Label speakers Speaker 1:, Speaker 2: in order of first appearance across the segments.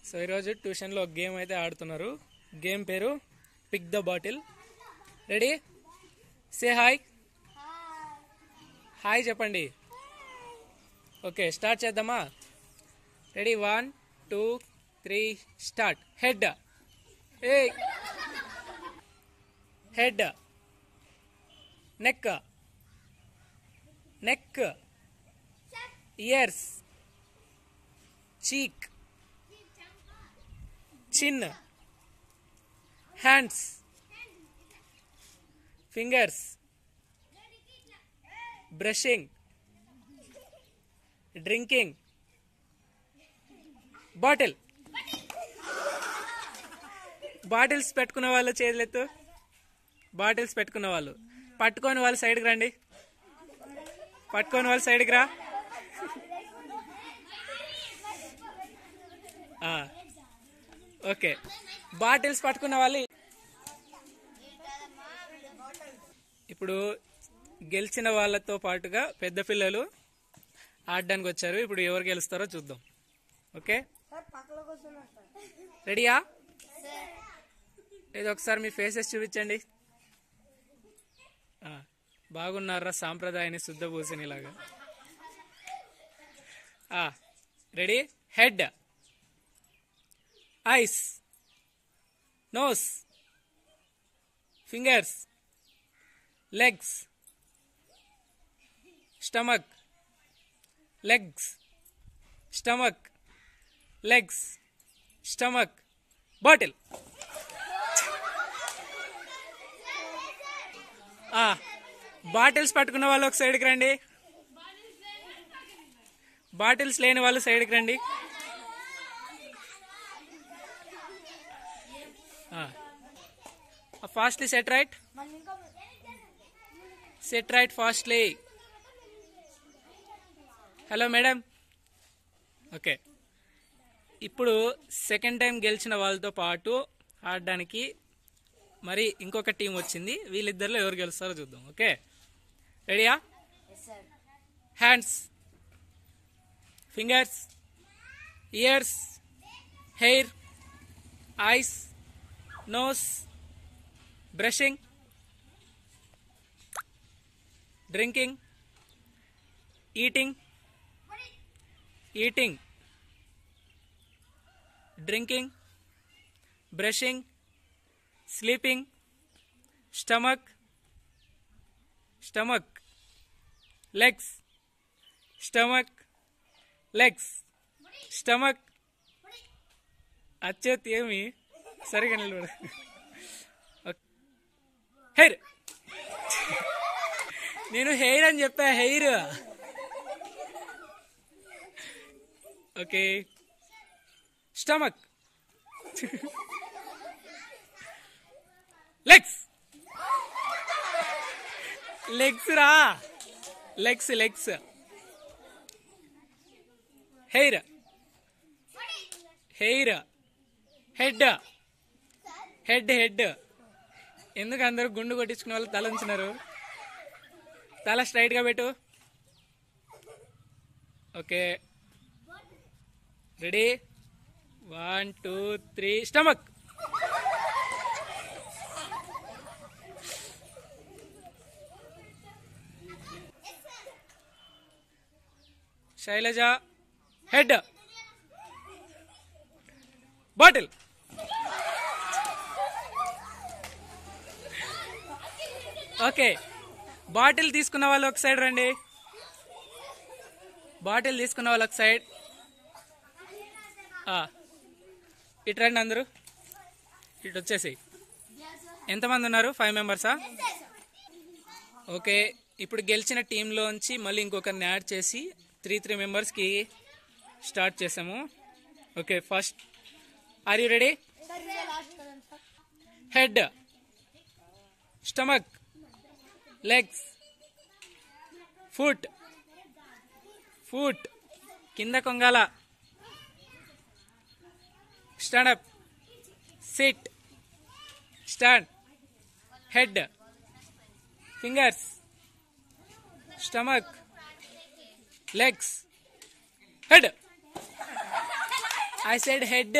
Speaker 1: So ఈరోజు ట్యూషన్లో ఒక game అయితే ఆడుతున్నారు. గేమ్ పేరు pick the bottle. Ready? Say hi. Hi చెప్పండి. ఓకే, స్టార్ట్ చేద్దామా? Ready? 1 2 3 start. Head, a head, neck, neck, ears, cheek, chin, hands, fingers, brushing, drinking, bottle. Bottles పెట్టుకున్న వాళ్ళు చేతులెత్తు. Bottles పెట్టుకున్న వాళ్ళు, పట్టుకొని వాళ్ళు సైడ్కి రండి. పట్టుకొని వాళ్ళు సైడ్కి రా. ఓకే, బాటిల్స్ పట్టుకున్న వాళ్ళు ఇప్పుడు గెలిచిన వాళ్ళతో పాటుగా పెద్ద పిల్లలు ఆడడానికి వచ్చారు. ఇప్పుడు ఎవరు గెలుస్తారో చూద్దాం. ఓకే, రెడీయా? ఏదో ఒకసారి మీ ఫేసెస్ చూపించండి. బాగున్నారా? సాంప్రదాయాన్ని శుద్ధ పూసనిలాగా. Ready? Head, eyes, nose, fingers, legs, stomach, legs, stomach, legs, stomach, bottle. Bottles పట్టుకున్న వాళ్ళు ఒక సైడ్కి రండి. బాటిల్స్ లేని వాళ్ళు సైడ్కి రండి. Fastly set right. Set right fastly. Hello madam. Okay, ఇప్పుడు సెకండ్ టైం గెలిచిన వాళ్ళతో పాటు ఆడడానికి మరి ఇంకొక టీం వచ్చింది. వీళ్ళిద్దరిలో ఎవరు గెలుస్తారో చూద్దాం. ఓకే, రెడీయా? Hands, fingers, years, hair, ice, nose, brushing, drinking, eating, drinking, brushing, sleeping, stomach, legs, stomach, legs, stomach. అచ్చేది ఏమి సరిగా నిలబడు. హెయిర్, నేను హెయిర్ అని చెప్పా. Hair. Okay, stomach, legs, legs రా. Legs, legs, hair, hair, head, head, head. ఎందుకు అందరూ గుండు కొట్టించుకునే వాళ్ళు తల ఉంచినారు? తల స్ట్రైట్ గా పెట్టు. Okay, ready? 1 2 3 stomach. Shailaja, head, bottle. Okay, bottle తీసుకున్న వాళ్ళు ఒక సైడ్ రండి. బాటిల్ తీసుకున్న వాళ్ళు ఒక సైడ్. ఇటు రండి అందరూ. ఇటు వచ్చేసి. ఎంతమంది ఉన్నారు? 5 మెంబర్సా? ఓకే, ఇప్పుడు గెలిచిన టీంలోంచి మళ్ళీ ఇంకొకరిని యాడ్ చేసి 3 మెంబర్స్కి స్టార్ట్ చేసాము. Okay, first are you ready? Head, stomach, legs, foot, కింద కొంగాల, stand up, sit, stand, head, fingers, stomach, legs, head. I said head.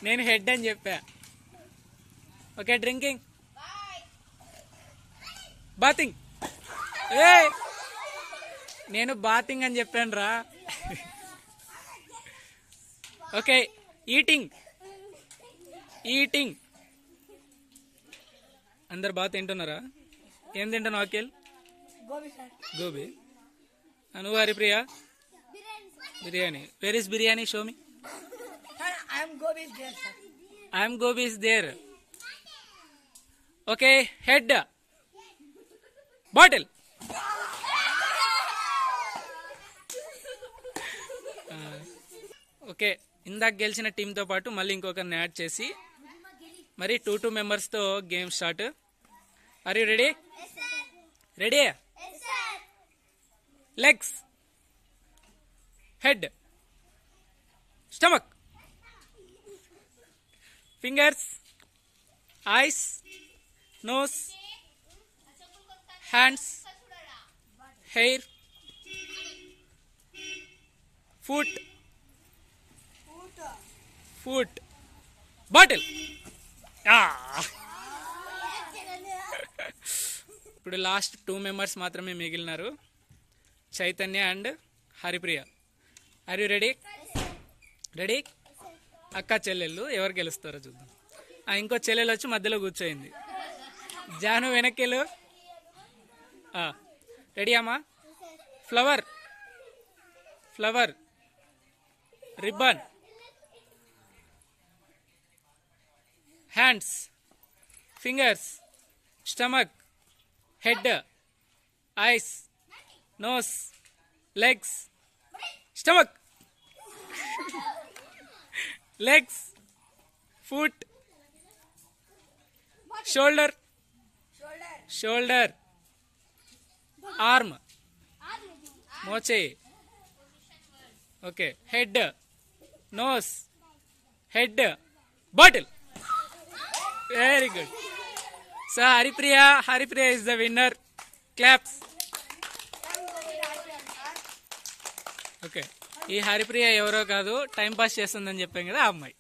Speaker 1: నేను హెడ్ అని చెప్పా. Okay, drinking, bathing. ఏ నేను బాతింగ్ అని చెప్పాను రా. Okay, eating. ఈటింగ్. అందరు బాగా తింటున్నారా? ఏం తింటున్నావు అఖిల్? గోబీ. నువ్వు Haripriya? Biryani. Where is biryani? Show me. I am Gobi is there. Okay, head. Bottle. Okay, ఇందాక గెలిచిన టీంతో పాటు మళ్ళీ ఇంకొకరిని యాడ్ చేసి మరి 2 మెంబర్స్తో game start. Are you ready? Ready? Legs, head, stomach, fingers, eyes, nose, hands, hair, foot, foot, bottle. ఇప్పుడు లాస్ట్ 2 మెంబర్స్ మాత్రమే మిగిలినారు, Chaitanya and Haripriya. Are you ready? Ready? అక్క చెల్లెళ్ళు ఎవరు గెలుస్తారో చూద్దాం. ఇంకో చెల్లెలు వచ్చి మధ్యలో కూర్చోయింది. జాను వెనక్కిలు. రెడీ అమ్మా? Flower, flower, ribbon, hands, fingers, stomach, head, eyes, nose, legs, stomach, legs, foot, shoulder, shoulder, arm, moche. Okay, head, nose, head, bottle. Very good. So Haripriya is the winner. Claps. Okay. ఈ హరిప్రియ ఎవరో కాదు, time pass చేస్తుందని చెప్పాం కదా ఆ అమ్మాయి.